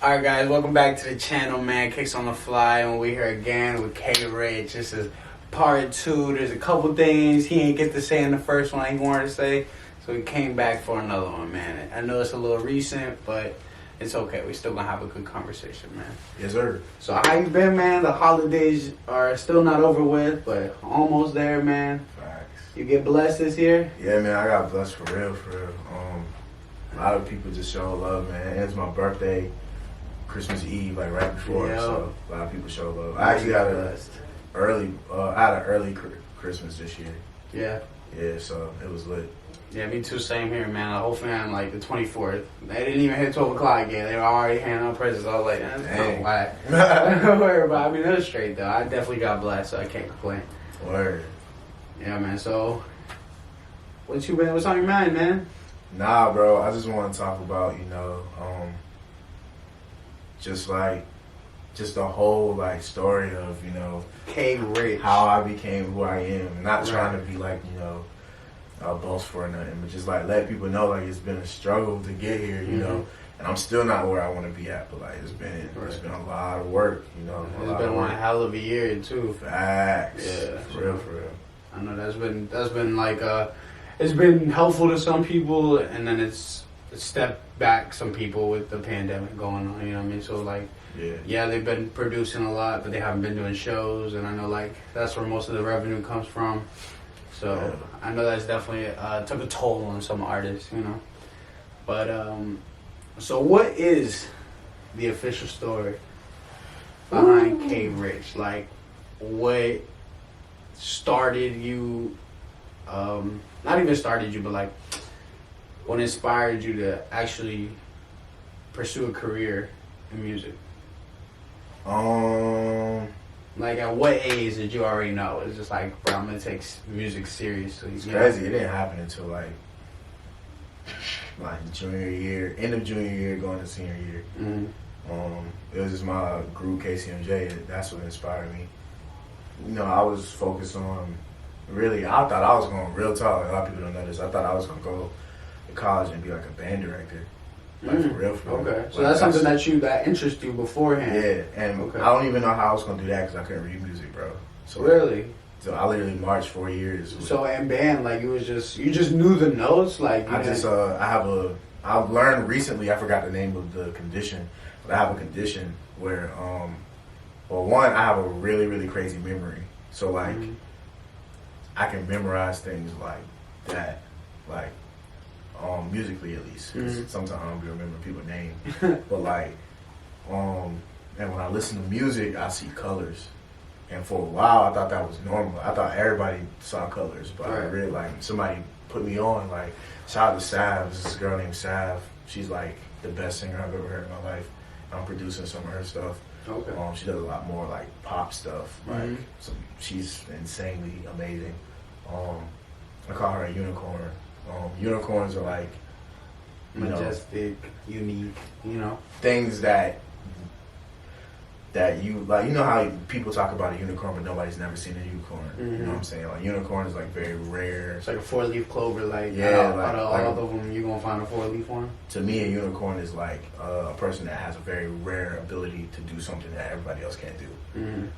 Alright guys, welcome back to the channel, man. Kicks on the Fly, and we're here again with Krich. This is part 2. There's a couple things he ain't get to say in the first one he wanted to say, so he came back for another one, man. I know it's a little recent, but it's okay. We're still gonna have a good conversation, man. Yes, sir. So how you been, man? The holidays are still not over with, but almost there, man. Facts. You get blessed this year? Yeah, man, I got blessed for real, a lot of people just show love, man. And it's my birthday, Christmas Eve, like right before, so a lot of people show love. I actually had an early Christmas this year. Yeah. Yeah, so it was lit. Yeah, me too. Same here, man. The whole fam, like the 24th. They didn't even hit 12 o'clock yet. They were already handing out presents. I was like, that's kind of whack. Don't worry about it. I mean, it was straight, though. I definitely got blessed, so I can't complain. Word. Yeah, man. So, what's on your mind, man? Nah, bro. I just want to talk about, just the whole, story of, Krich. how I became who I am. Not trying to be, a boast for nothing, but just let people know it's been a struggle to get here, you know, and I'm still not where I want to be at, but it's been a lot of work, It's been one hell of a year too. Facts. Yeah, for real. I know that's been it's been helpful to some people, and then it's stepped back some people with the pandemic going on. You know what I mean? So yeah, they've been producing a lot, but they haven't been doing shows, and I know that's where most of the revenue comes from. So I know that's definitely took a toll on some artists, But so what is the official story behind Krich? What started you? Not even started you, but what inspired you to actually pursue a career in music? At what age did you already know? It's just bro, I'm gonna take music seriously. It's crazy. It didn't happen until junior year, end of junior year, going to senior year. It was just my group KCMJ. That's what inspired me. I was focused on I thought I was going real tall. A lot of people don't know this. I thought I was gonna go to college and be a band director. For real. Okay. So that's something that interested you beforehand. Yeah, and I don't even know how I was gonna do that because I couldn't read music, bro. So really? So I literally marched 4 years. So in band, you just knew the notes, I've learned recently. I forgot the name of the condition, but I have a condition where, one, I have a really, really crazy memory. So I can memorize things like that, musically at least. Cause sometimes I don't be remembering people's names, but and when I listen to music, I see colors. And for a while, I thought that was normal. I thought everybody saw colors, but I really somebody put me on. Shout out to Sav. This girl named Sav. She's the best singer I've ever heard in my life. I'm producing some of her stuff. Okay. She does a lot more pop stuff. So she's insanely amazing. I call her a unicorn. Unicorns are majestic, unique, things that you how people talk about a unicorn, but nobody's never seen a unicorn. You know what I'm saying? Unicorn is very rare. It's like a 4-leaf clover. Out of all of them, you gonna find a 4-leaf one. To me, a unicorn is a person that has a very rare ability to do something that everybody else can't do.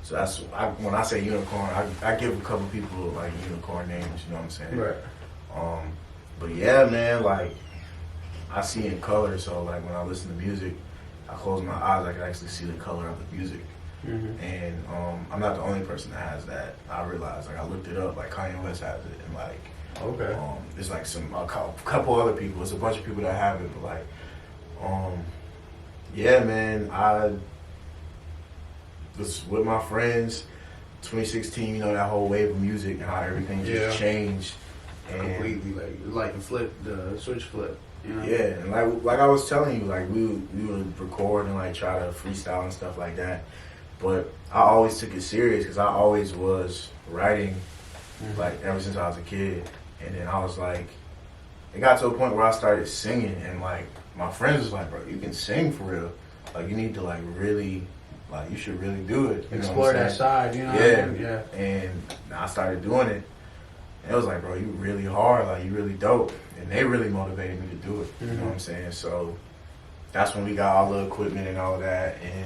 So that's when I say unicorn, I give a couple people unicorn names. You know what I'm saying? Right. But yeah, man, I see in color. So when I listen to music, I close my eyes, I can actually see the color of the music. And I'm not the only person that has that. I realized, I looked it up, Kanye West has it, and okay. There's a couple other people. It's a bunch of people that have it, but yeah, man, I was with my friends, 2016, that whole wave of music and how everything just changed. And completely, the switch flip. Yeah, and like I was telling you, we would record and try to freestyle and stuff like that. But I always took it serious because I always was writing, ever since I was a kid. And then I was it got to a point where I started singing, and my friends was bro, you can sing for real. You need to really, you should really do it. Explore that side, Yeah. And I started doing it. And it was bro, you really hard, you really dope. And they really motivated me to do it. You know what I'm saying? So that's when we got all the equipment and all of that, and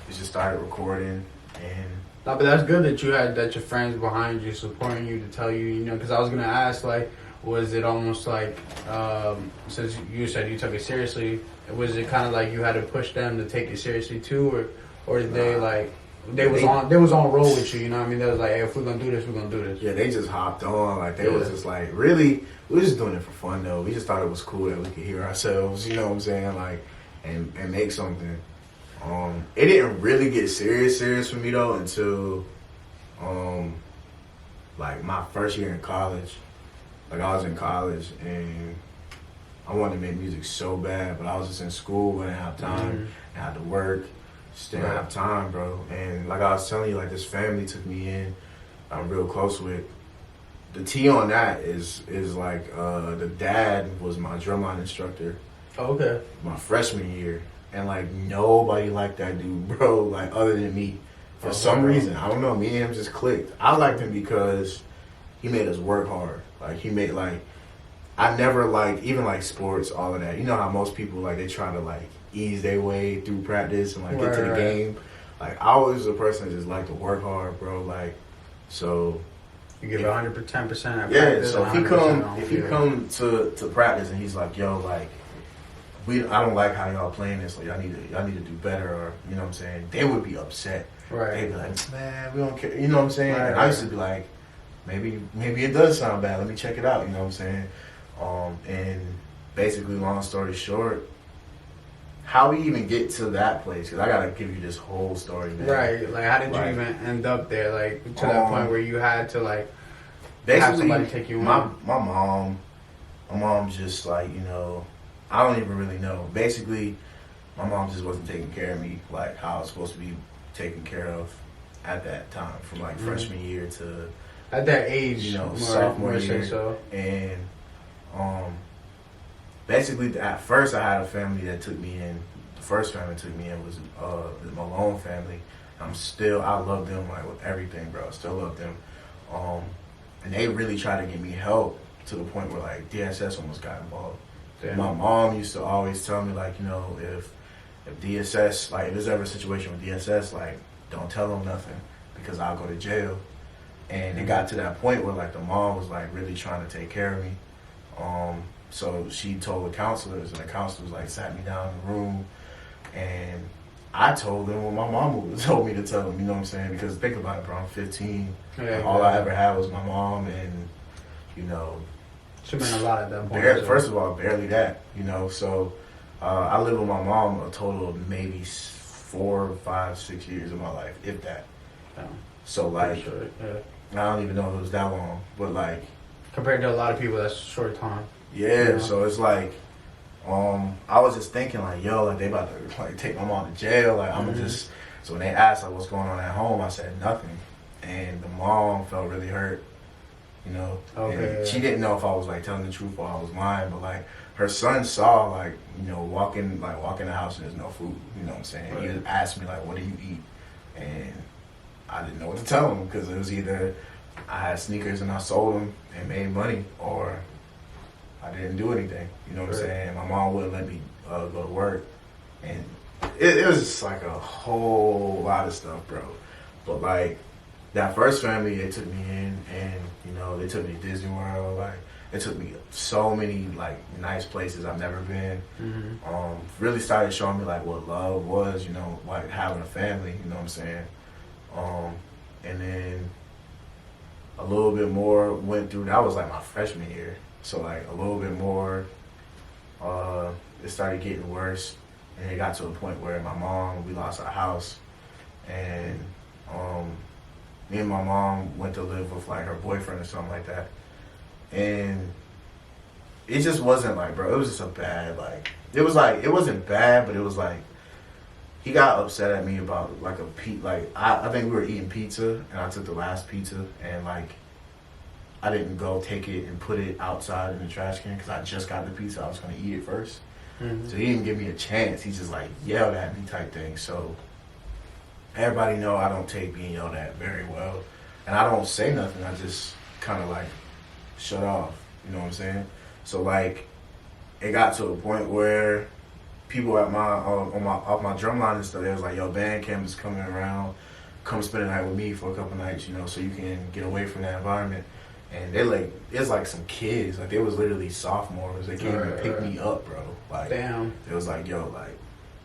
we just started recording. And no, but that's good that you had that your friends behind you supporting you to tell you, you know, because I was gonna ask, like, was it almost like since you said you took it seriously, was it kind of like you had to push them to take it seriously too, or did they like they was on roll with you? You know what I mean? They was like, hey, if we're gonna do this, we're gonna do this. Yeah, they just hopped on. Like they was just like, really, we were just doing it for fun though. We just thought it was cool that we could hear ourselves. You know what I'm saying? Like, and make something. It didn't really get serious for me though until like my first year in college. Like I was in college and I wanted to make music so bad, but I was just in school, I didn't have time, I had to work, just didn't have time, bro. And like I was telling you, like this family took me in, I'm real close with. The T on that is like the dad was my drumline instructor. Oh, okay. My freshman year. And like nobody liked that dude, bro, like other than me. For some reason, I don't know, me and him just clicked. I liked him because he made us work hard. Like he made I never liked even like sports, all of that. You know how most people like they try to like ease their way through practice and like get to the game. Like I was a person that just liked to work hard, bro. Like so you give 110% at practice. Yeah, so if he come to practice and he's like, yo, like I don't like how y'all playing this. Like y'all need to do better, or you know what I'm saying. They would be upset. Right. They'd be like, man, we don't care. You know what I'm saying. And I used to be like, maybe it does sound bad. Let me check it out. You know what I'm saying. And basically, long story short, how we even get to that place? Because I gotta give you this whole story, man. Right. Like, how did you even end up there? Like to that point where you had to like basically have somebody take you in. My mom just like, you know. I don't even really know. Basically, my mom just wasn't taking care of me like how I was supposed to be taken care of at that time, from like freshman year to at that age, you know, more, sophomore year. So. And basically, at first, I had a family that took me in. The first family that took me in was the Malone family. I love them like with everything, bro. I still love them. And they really tried to get me help to the point where like DSS almost got involved. Damn. My mom used to always tell me, like, you know, if DSS, like, if there's ever a situation with DSS, like, don't tell them nothing because I'll go to jail. And it got to that point where, like, the mom was, like, really trying to take care of me. So she told the counselors, and the counselors, like, sat me down in the room, and I told them what my mom told me to tell them, you know what I'm saying? Because think about it, bro, I'm 15. Yeah, all I ever had was my mom, and, you know, should have been a lot at that point. First of all, barely that, you know. So I lived with my mom a total of maybe 4, 5, 6 years of my life, if that. Yeah. So like, I don't even know if it was that long, but like compared to a lot of people, that's a short time. Yeah. You know? So it's like, I was just thinking like, yo, like they about to like take my mom to jail. Like I'm just. So when they asked like what's going on at home, I said nothing, and the mom felt really hurt. You know, and she didn't know if I was like telling the truth or I was lying, but like her son saw like, you know, walking the house and there's no food. You know what I'm saying? Right. He just asked me like, "What do you eat?" And I didn't know what to tell him because it was either I had sneakers and I sold them and made money, or I didn't do anything. You know what I'm saying? My mom wouldn't let me go to work, and it was just like a whole lot of stuff, bro. But like. That first family, they took me in, and you know, they took me to Disney World. Like, they took me so many like nice places I've never been. Really started showing me like what love was, you know, like having a family. You know what I'm saying? And then a little bit more went through. That was like my freshman year, so like a little bit more. It started getting worse, and it got to a point where we lost our house, and me and my mom went to live with like her boyfriend or something like that. And it just wasn't like, bro, it was just a bad, like, it wasn't bad, but it was like, he got upset at me about like I think we were eating pizza, and I took the last pizza, and like, I didn't go take it and put it outside in the trash can because I just got the pizza. I was going to eat it first. So he didn't give me a chance. He just like yelled at me type thing. So everybody know I don't take being yelled at very well. And I don't say nothing. I just kind of like shut off. You know what I'm saying? So like it got to a point where people at my off my drum line and stuff, they was like, yo, band camp is coming around, come spend the night with me for a couple nights, you know, so you can get away from that environment. And they like, it's like some kids, like they was literally sophomores. They came and picked me up, bro. Like, damn. It was like, yo, like,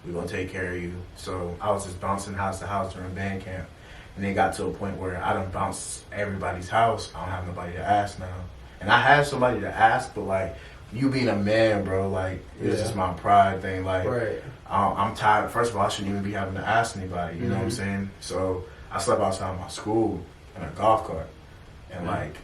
we gonna take care of you. So I was just bouncing house to house during band camp. And it got to a point where I done bounced everybody's house. I don't have nobody to ask now. And I have somebody to ask, but like, you being a man, bro, like, it's just my pride thing. Like, I'm tired. First of all, I shouldn't even be having to ask anybody, you know what I'm saying? So I slept outside my school in a golf cart. And like,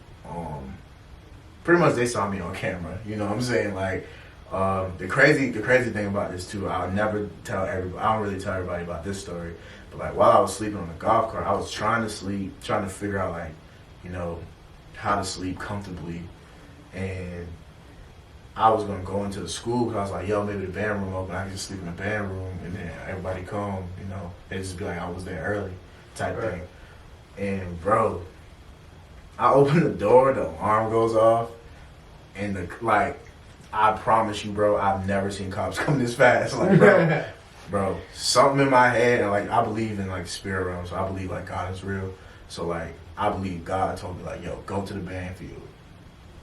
pretty much they saw me on camera, you know what I'm saying? Like, the crazy thing about this too, I'll never tell everybody, I don't really tell everybody about this story, but like while I was sleeping on the golf cart, I was trying to sleep, trying to figure out like, you know, how to sleep comfortably. And I was gonna go into the school because I was like, yo, maybe the band room open, I can just sleep in the band room, and then everybody come, you know, they just be like, I was there early type thing. And bro, I open the door, the alarm goes off, and I promise you, bro, I've never seen cops come this fast. Like, bro, something in my head, and like, I believe in like spirit realm, so I believe like God is real. So like, I believe God told me like, yo, go to the band field.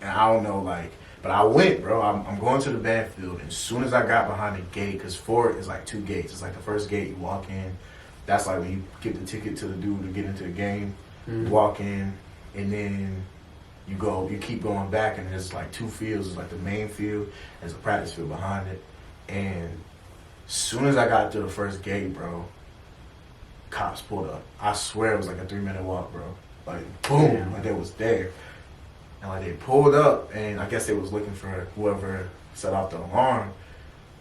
And I don't know, like, but I went, bro. I'm going to the band field, and as soon as I got behind the gate, because Fort is like 2 gates. It's like the first gate you walk in, that's like when you get the ticket to the dude to get into the game. You walk in, and then you keep going back, and there's like 2 fields. There's like the main field, there's a practice field behind it. And as soon as I got to the first gate, bro, cops pulled up. I swear it was like a 3-minute walk, bro. Like, boom, like they was there. And like they pulled up, and I guess they was looking for whoever set off the alarm.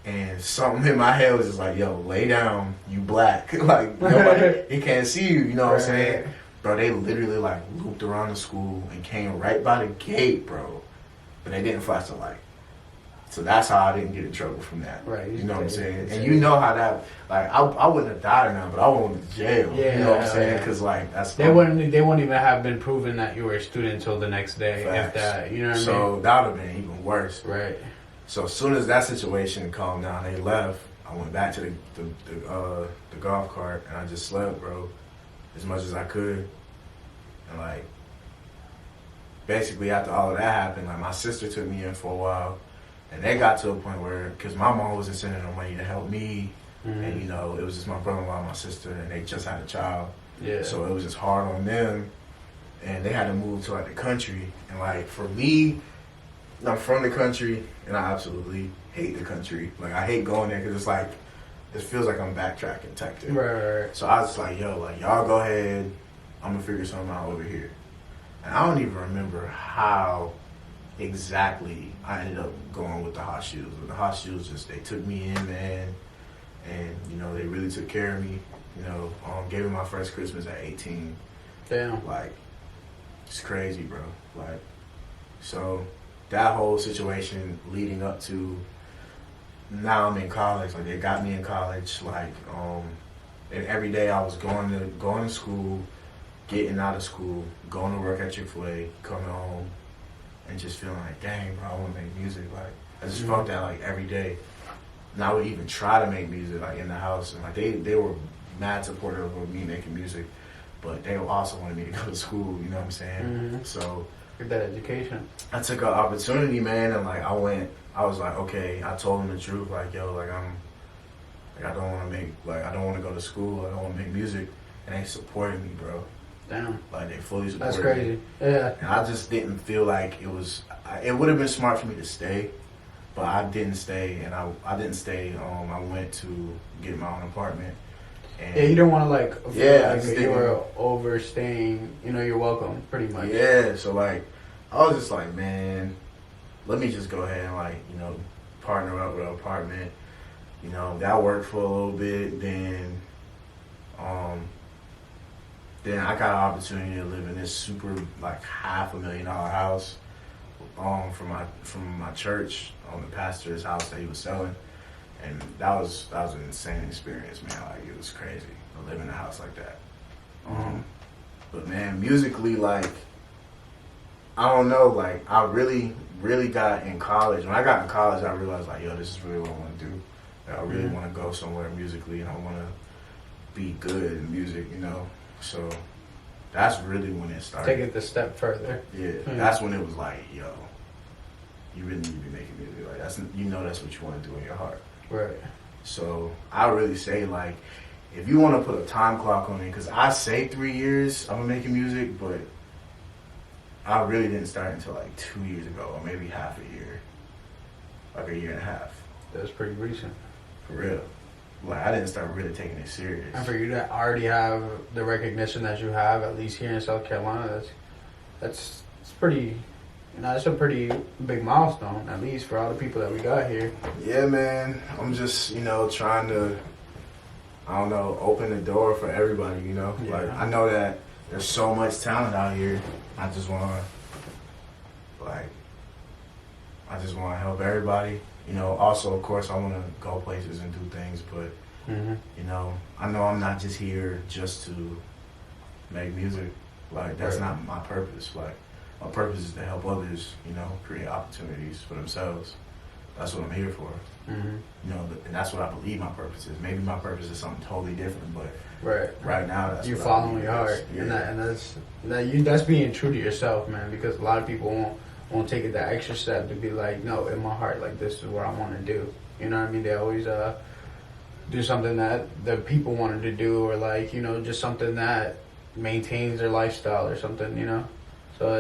And something in my head was just like, yo, lay down, you black. Like, nobody, he can't see you, you know what I'm saying? Bro, they literally like looped around the school and came right by the gate, bro. But they didn't flash the light. So that's how I didn't get in trouble from that. Right. You know what I'm saying? And you know how that, like, I wouldn't have died now, but I went to jail. Yeah, you know what I'm saying? Because, like, that's... They wouldn't even have been proven that you were a student until the next day. Facts. If that, you know what I mean? So that would have been even worse. Right. So as soon as that situation calmed down, they left. I went back to the golf cart, and I just slept, bro, as much as I could. And, like, basically after all of that happened, like, my sister took me in for a while. And they got to a point where, because my mom wasn't sending no money to help me, and, you know, it was just my brother-in-law and my sister, and they just had a child. Yeah. So it was just hard on them, and they had to move to, like, the country. And, like, for me, I'm from the country, and I absolutely hate the country. Like, I hate going there because it's like, it feels like I'm backtracking type thing. Right. So I was just like, yo, like, y'all go ahead. I'm going to figure something out over here. And I don't even remember how exactly I ended up going with the Hot Shoes. But the Hot Shoes just, they took me in, man. And, you know, they really took care of me. You know, gave me my first Christmas at 18. Damn. Like, it's crazy, bro. Like, so that whole situation leading up to now I'm in college. Like, they got me in college. Like, and every day I was going to school, getting out of school, going to work at Chick-fil-A, coming home, and just feeling like, dang, bro, I want to make music. Like, I just felt that, like, every day. And I would even try to make music, like, in the house. And, like, they were mad supportive of me making music, but they also wanted me to go to school, you know what I'm saying? So get that education. I took an opportunity, man, and, like, I was like, okay, I told them the truth, like, yo, like, I don't want to go to school, I don't want to make music, and they supported me, bro. Damn. Like, they fully supported me. That's crazy. Yeah. And I just didn't feel like it would have been smart for me to stay, but I didn't stay, and I didn't stay. I went to get my own apartment. And yeah, you don't want to, feel like you were overstaying, you know, you're welcome, pretty much. Yeah, so, like, I was just like, man, let me just go ahead and, like, you know, partner up with an apartment. You know, that worked for a little bit, then I got an opportunity to live in this super, like, $500,000 house from my church, on the pastor's house that he was selling. And that was an insane experience, man. Like, it was crazy to live in a house like that. But, man, musically, like, I don't know, like, I really, really got in college. When I got in college, I realized, like, yo, this is really what I want to do. I really want to go somewhere musically, and I want to be good in music, you know. So that's really when it started. Take it the step further. Yeah, that's when it was like, yo, you really need to be making music. Like that's, you know, that's what you want to do in your heart. Right. So I really say, like, if you want to put a time clock on it, because I say 3 years I'm making music, but I really didn't start until like 2 years ago, or maybe half a year, like a year and a half. That's pretty recent. For real. Like, I didn't start really taking it serious. And for you to already have the recognition that you have, at least here in South Carolina, that's pretty, you know, that's a pretty big milestone, at least for all the people that we got here. Yeah, man. I'm just, you know, trying to, I don't know, open the door for everybody, you know? Yeah. Like, I know that there's so much talent out here. I just want to help everybody. You know, also, of course, I want to go places and do things, but, you know I'm not just here just to make music. Like, that's not my purpose. Like, my purpose is to help others, you know, create opportunities for themselves. That's what I'm here for. You know, and that's what I believe my purpose is. Maybe my purpose is something totally different, but right now, that's you're what following your heart, yeah. and that's being true to yourself, man. Because a lot of people won't take it that extra step to be like, no, in my heart, like this is what I want to do. You know what I mean? They always do something that the people wanted to do, or like, you know, just something that maintains their lifestyle or something. You know, so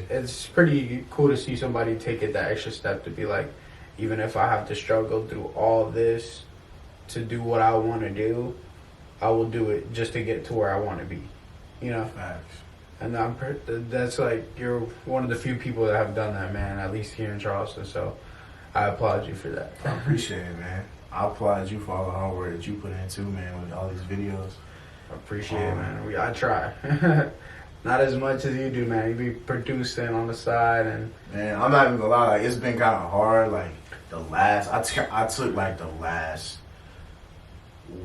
it's pretty cool to see somebody take it that extra step to be like, even if I have to struggle through all this to do what I want to do, I will do it just to get to where I want to be, you know? Facts. And that's like, you're one of the few people that have done that, man, at least here in Charleston. So I applaud you for that. I appreciate it, man. I applaud you for all the hard work that you put in too, man, with all these videos. I appreciate it, man. I try. Not as much as you do, man. You be producing on the side, and man, I'm not even gonna lie. Like, it's been kind of hard. Like I took like the last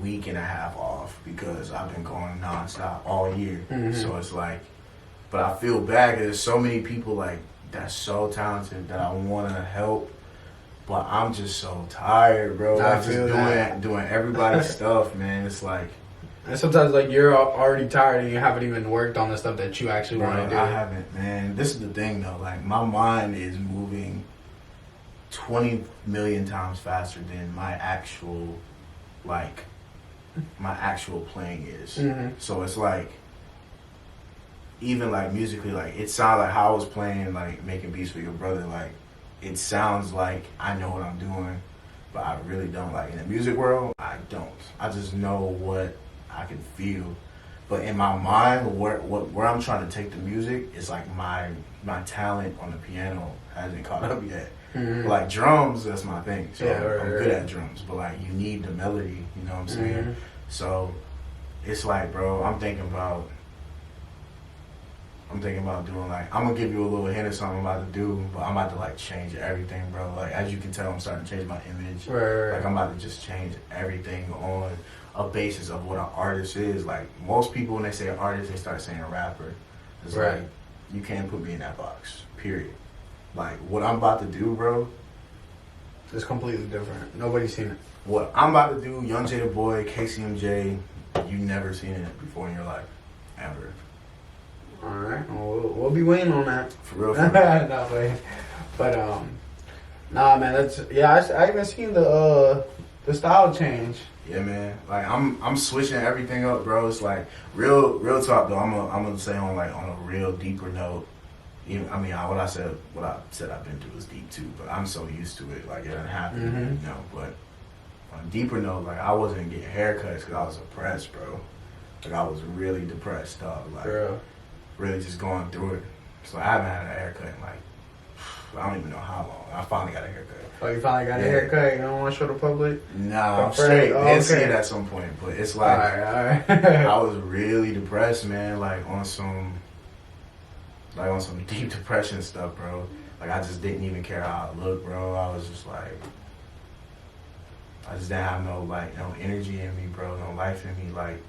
week and a half off because I've been going nonstop all year. So it's like, but I feel bad because there's so many people like that's so talented that I want to help, but I'm just so tired, bro. Like, just doing everybody's stuff, man. It's like. And sometimes, like, you're already tired and you haven't even worked on the stuff that you actually want to do. I haven't, man. This is the thing, though. Like, my mind is moving 20 million times faster than my actual playing is. So it's like, even, like, musically, like, it sounds like how I was playing, like, making beats for your brother. Like, it sounds like I know what I'm doing, but I really don't. Like, in the music world, I don't. I just know what I can feel, but in my mind, where I'm trying to take the music is like my talent on the piano hasn't caught up yet. Like drums, that's my thing. So I'm good at drums, but like you need the melody. You know what I'm saying? So it's like, bro, I'm thinking about doing like, I'm gonna give you a little hint of something I'm about to do, but I'm about to like change everything, bro. Like as you can tell, I'm starting to change my image. Like I'm about to just change everything on a basis of what an artist is. Like most people, when they say an artist, they start saying a rapper. It's like, you can't put me in that box, period. Like what I'm about to do, bro, it's completely different. Nobody's seen it. What I'm about to do, Young J the Boy, KCMJ, you never seen it before in your life, ever. All right, well, we'll be waiting on that. For real. No way. But nah, man, I even seen the style change. Yeah, man. Like I'm switching everything up, bro. It's like real talk though. I'm gonna say on a real deeper note. Even, I mean, what I said I've been through is deep too, but I'm so used to it. Like it doesn't happen, you know. But on a deeper note, like I wasn't getting haircuts because I was depressed, bro. Like I was really depressed, dog. Like really just going through it. So I haven't had a haircut in like I don't even know how long. I finally got a haircut. Oh, you finally got a haircut? You don't want to show the public? Nah, I'm straight. Didn't see it at some point, but it's like all right. I was really depressed, man. Like on some deep depression stuff, bro. Like I just didn't even care how I looked, bro. I was just like, I just didn't have no energy in me, bro. No life in me, like.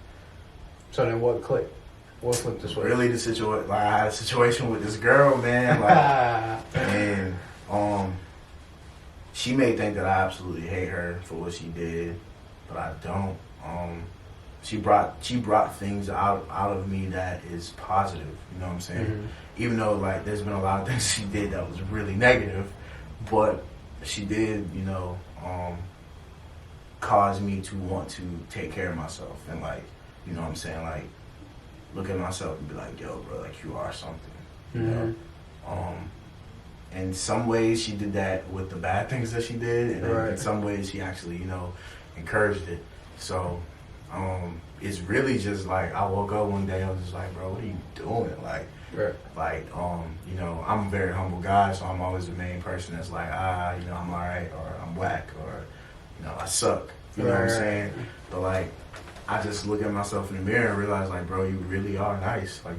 So then, what clicked? What flipped this way? Really, the situation. Like I had a situation with this girl, man. Like, and she may think that I absolutely hate her for what she did, but I don't. She brought things out of me that is positive. You know what I'm saying? Mm-hmm. Even though like there's been a lot of things she did that was really negative, but she did, you know, cause me to want to take care of myself and like, you know what I'm saying, like look at myself and be like, yo, bro, like you are something. You know? In some ways she did that with the bad things that she did, and in some ways she actually, you know, encouraged it. So it's really just like I woke up one day, I was just like, bro, what are you doing? Like, you know, I'm a very humble guy, so I'm always the main person that's like, you know, I'm alright, or I'm whack, or, you know, I suck. You know what I'm saying? But like, I just look at myself in the mirror and realize, like, bro, you really are nice. Like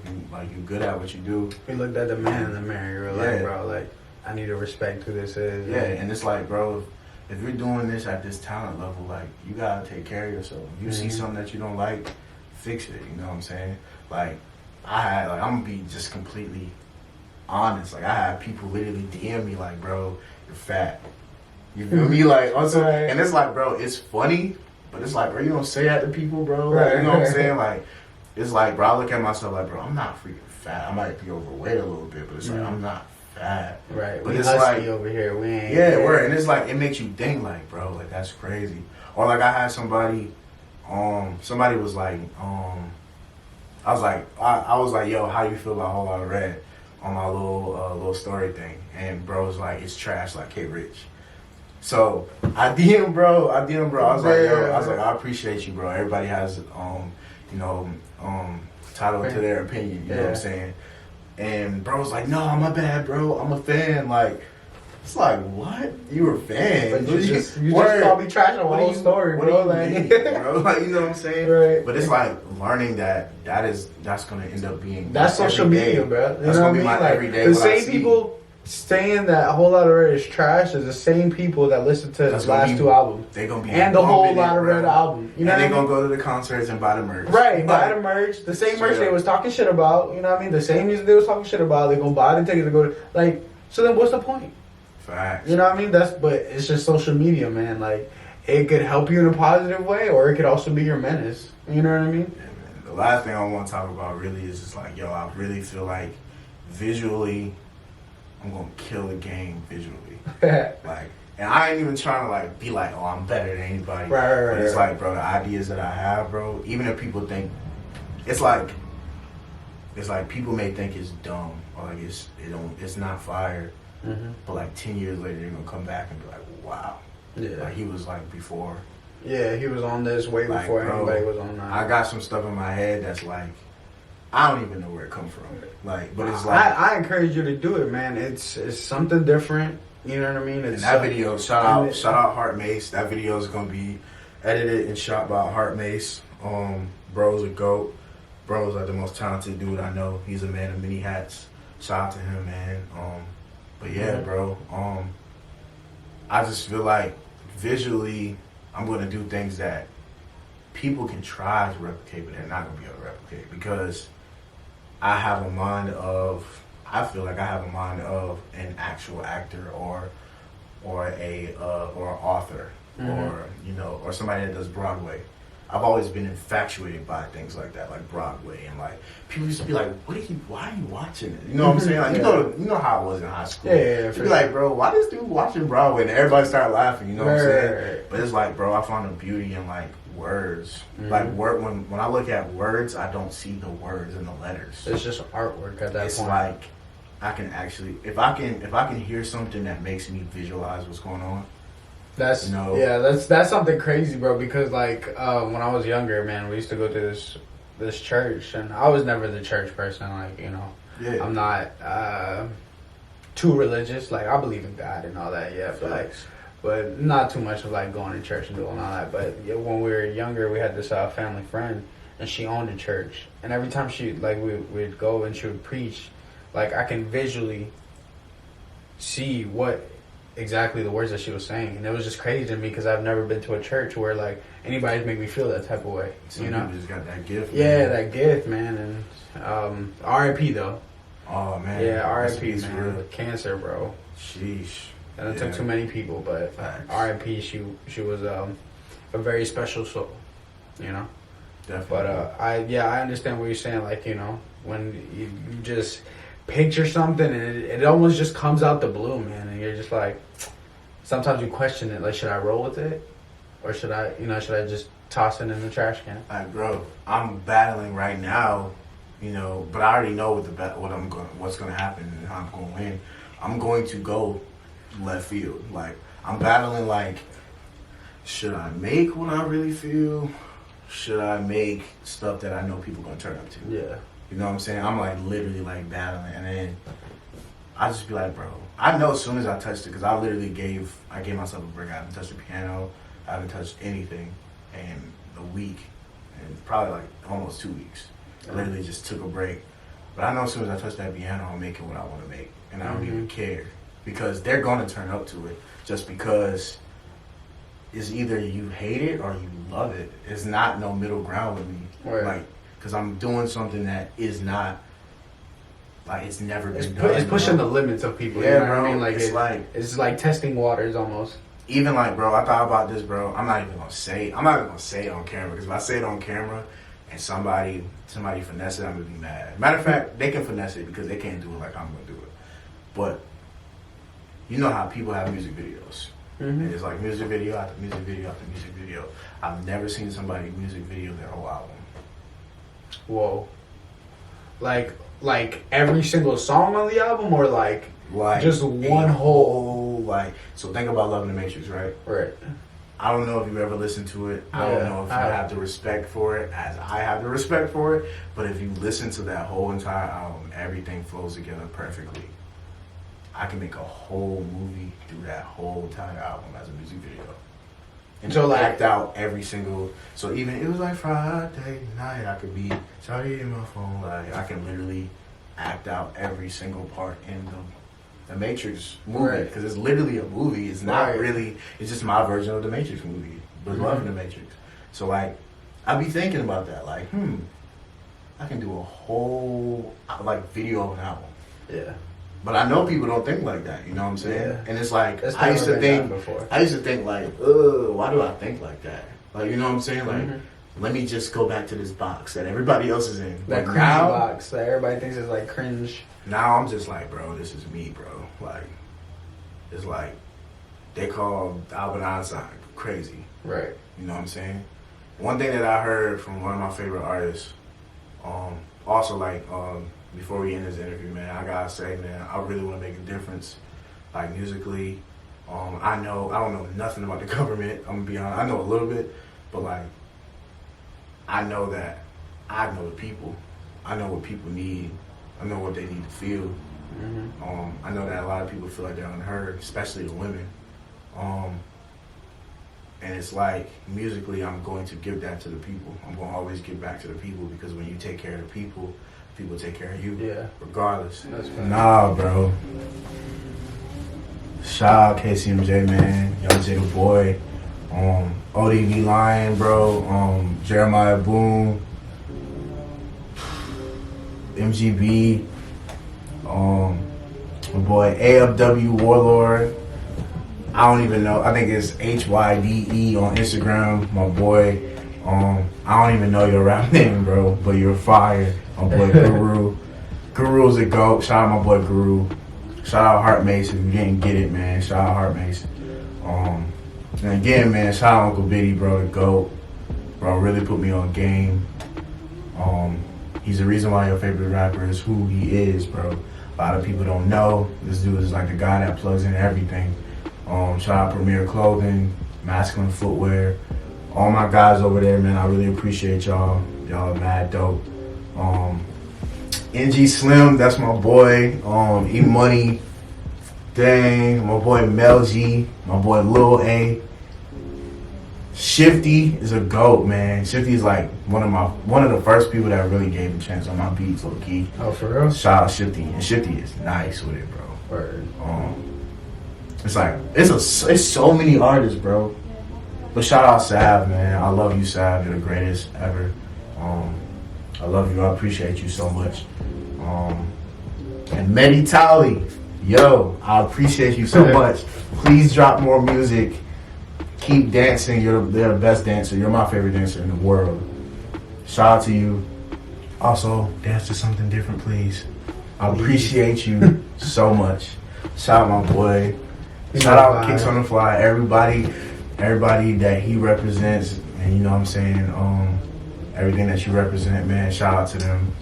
you good at what you do. You looked at the man in the mirror, you were like, bro, like, I need to respect who this is. Yeah, and it's like, bro, if you're doing this at this talent level, like, you gotta take care of yourself. If you see something that you don't like, fix it, you know what I'm saying? Like, I'm gonna be just completely honest. Like, I had people literally DM me like, bro, you're fat. You feel me? Like, also, and it's like, bro, it's funny, but it's like, bro, you don't say that to people, bro. Like, you know what I'm saying? Like, it's like, bro, I look at myself like, bro, I'm not freaking fat. I might be overweight a little bit, but it's like, I'm not fat. Right. But we it's husky like over here. We ain't. Yeah, word. And it's like, it makes you think like, bro, like that's crazy. Or like I had somebody was like, I was like, yo, how you feel about Whole Lotta Red on my little story thing? And bro was like, it's trash like Krich. So I DM bro. I was like, yo, I appreciate you, bro. Everybody has you know, title to their opinion, you know what I'm saying? And bro was like, no, my bad, bro. I'm a fan. Like, it's like, what? You were a fan? But you just probably trashing the whole story, bro. Like, bro, like, you know what I'm saying? Right. But it's like learning that's gonna end up being that's social media, bro. That's gonna be my everyday. The same people saying that a Whole Lotta Red is trash is the same people that listen to his last two albums. They're gonna be and the Whole Lotta Red album. You know, and they're gonna go to the concerts and buy the merch. Right, buy the merch. The same merch they was talking shit about. You know what I mean? The same music they was talking shit about. They're gonna buy the tickets to go to, like. So then, what's the point? Facts. You know what I mean? But it's just social media, man. Like, it could help you in a positive way, or it could also be your menace. You know what I mean? Yeah, man. The last thing I want to talk about really is just like, yo, I really feel like visually, I'm gonna kill the game visually. Like, and I ain't even trying to like be like, oh, I'm better than anybody. Right. But it's like, bro, the ideas that I have, bro, even if people think it's like people may think it's dumb or like it's not fire. Mm-hmm. But like 10 years later, they're gonna come back and be like, wow. Yeah. Like he was like before. Yeah, he was on this way like, before bro, anybody was on that. I got some stuff in my head that's like, I don't even know where it comes from. Like, but it's like I encourage you to do it, man. It's something different. You know what I mean? It's that video, shout out Heart Mace. That video is gonna be edited and shot by Heart Mace. Bro's a GOAT. Bro's like the most talented dude I know. He's a man of many hats. Shout out to him, man. But yeah, bro. I just feel like visually, I'm gonna do things that people can try to replicate, but they're not gonna be able to replicate because I feel like I have a mind of an actual actor or an author, or you know, or somebody that does Broadway. I've always been infatuated by things like that, like Broadway, and like people used to be like, why are you watching it? You know what I'm saying? Like you know how I was in high school. Yeah, you'd be like, bro, why this dude watching Broadway? And everybody started laughing, you know what I'm saying? But it's like, bro, I found a beauty in like words. Like when I look at words, I don't see the words and the letters. It's just artwork at that point. It's like I can actually, if I can hear something that makes me visualize what's going on. That's something crazy, bro. Because like when I was younger, man, we used to go to this church, and I was never the church person. Like, you know, I'm not too religious. Like, I believe in God and all that. Yeah, but not too much of like going to church and doing all that. But when we were younger, we had this family friend, and she owned a church. And every time we'd go and she would preach, like I can visually see what exactly the words that she was saying, and it was just crazy to me because I've never been to a church where like anybody's make me feel that type of way. Some people just got that gift. Yeah, that gift, man. And R.I.P. though. Oh man. Yeah, R.I.P. man. Real. Cancer, bro. Sheesh. and it took too many people. But R.I.P. She was a very special soul, you know. Definitely. But I understand what you're saying. Like, you know, when you just picture something and it almost just comes out the blue, man, and you're just like, sometimes you question it. Like, should I roll with it, or should I just toss it in the trash can? Like, bro, I'm battling right now, you know, but I already know what's gonna happen and how I'm gonna win. I'm going to go left field. Like, I'm battling. Like, should I make what I really feel? Should I make stuff that I know people gonna turn up to? Yeah. You know what I'm saying? I'm like literally like battling, and then I just be like, bro, I know as soon as I touched it, because I literally gave myself a break. I haven't touched the piano. I haven't touched anything in a week, and probably like almost 2 weeks. I literally just took a break. But I know as soon as I touch that piano, I'm making what I want to make, and I don't even care, because they're gonna turn up to it just because it's either you hate it or you love it. It's not no middle ground with me. Right. Like, because I'm doing something that is not, like, it's never been done. It's pushing the limits of people. Yeah, you know bro. What I mean? Like, it's like testing waters almost. Even like, bro, I thought about this, bro. I'm not even gonna say it on camera, because if I say it on camera and somebody finesse it, I'm gonna be mad. Matter of fact, they can finesse it because they can't do it like I'm gonna do it. But you know how people have music videos. And it's like music video after music video after music video. I've never seen somebody music video their whole album. Whoa. Like every single song on the album, or like just one whole, like, so think about Love in the Matrix, right? Right. I don't know if you ever listened to it. I don't know if you have the respect for it as I have the respect for it. But if you listen to that whole entire album, everything flows together perfectly. I can make a whole movie through that whole entire album as a music video. And so like, act out every single, so even it was like Friday night, I could be sorry in my phone, like I can literally act out every single part in the Matrix movie, because it's literally a movie. It's not really, it's just my version of the Matrix movie, but loving the Matrix. So like, I be thinking about that, like, I can do a whole like video of an album. Yeah. But I know people don't think like that, you know what I'm saying? Yeah. And it's like, I used to think like, why do I think like that? Like, you know what I'm saying? Like, let me just go back to this box that everybody else is in. That cringe box that everybody thinks is like cringe. Now I'm just like, bro, this is me, bro. Like, it's like, they call Albert Einstein crazy. Right. You know what I'm saying? One thing that I heard from one of my favorite artists, also like, before we end this interview, man, I gotta say, man, I really want to make a difference, like musically. I don't know nothing about the government. I'm gonna be honest. I know a little bit, but like, I know that I know the people. I know what people need. I know what they need to feel. I know that a lot of people feel like they're unheard, especially the women. And it's like, musically, I'm going to give that to the people. I'm going to always give back to the people, because when you take care of the people take care of you, regardless. Nah, bro. Shout out KCMJ, man. Young J the Boy. ODB Lion, bro. Jeremiah Boone. MGB. My boy AFW Warlord. I don't even know. I think it's HYDE on Instagram. My boy. I don't even know your rap name, bro, but you're fire. My boy Guru. Guru's a GOAT. Shout out my boy Guru. Shout out Heart Mace if you didn't get it, man. Shout out Heart Mace. And again, man, shout out Uncle Biddy, bro, the GOAT. Bro, really put me on game. He's the reason why your favorite rapper is who he is, bro. A lot of people don't know. This dude is like the guy that plugs in everything. Shout out Premier Clothing, Masculine Footwear. All my guys over there, man, I really appreciate y'all. Y'all are mad dope. NG Slim, that's my boy. E Money, dang, my boy Mel G, my boy Lil A. Shifty is a GOAT, man. Shifty is like one of the first people that really gave a chance on my beats, low key. Oh, for real? Shout out Shifty, and Shifty is nice with it, bro. Word. It's like it's so many artists, bro. But shout out Sav, man. I love you, Sav. You're the greatest ever. I love you. I appreciate you so much. And Medi Tally. Yo, I appreciate you so much. Please drop more music. Keep dancing. You're the best dancer. You're my favorite dancer in the world. Shout out to you. Also, dance to something different, please. I appreciate you so much. Shout out my boy. Shout out Kicks on the Fly. Everybody that he represents, and you know what I'm saying, everything that you represent, man. Shout out to them.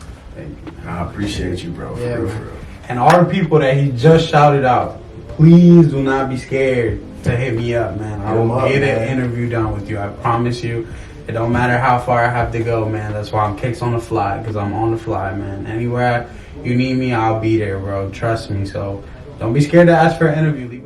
I appreciate you, bro. Yeah, for real. And all the people that he just shouted out, please do not be scared to hit me up, man. I will get an interview done with you. I promise you. It don't matter how far I have to go, man. That's why I'm Kicks on the Fly, because I'm on the fly, man. Anywhere you need me, I'll be there, bro. Trust me. So don't be scared to ask for an interview.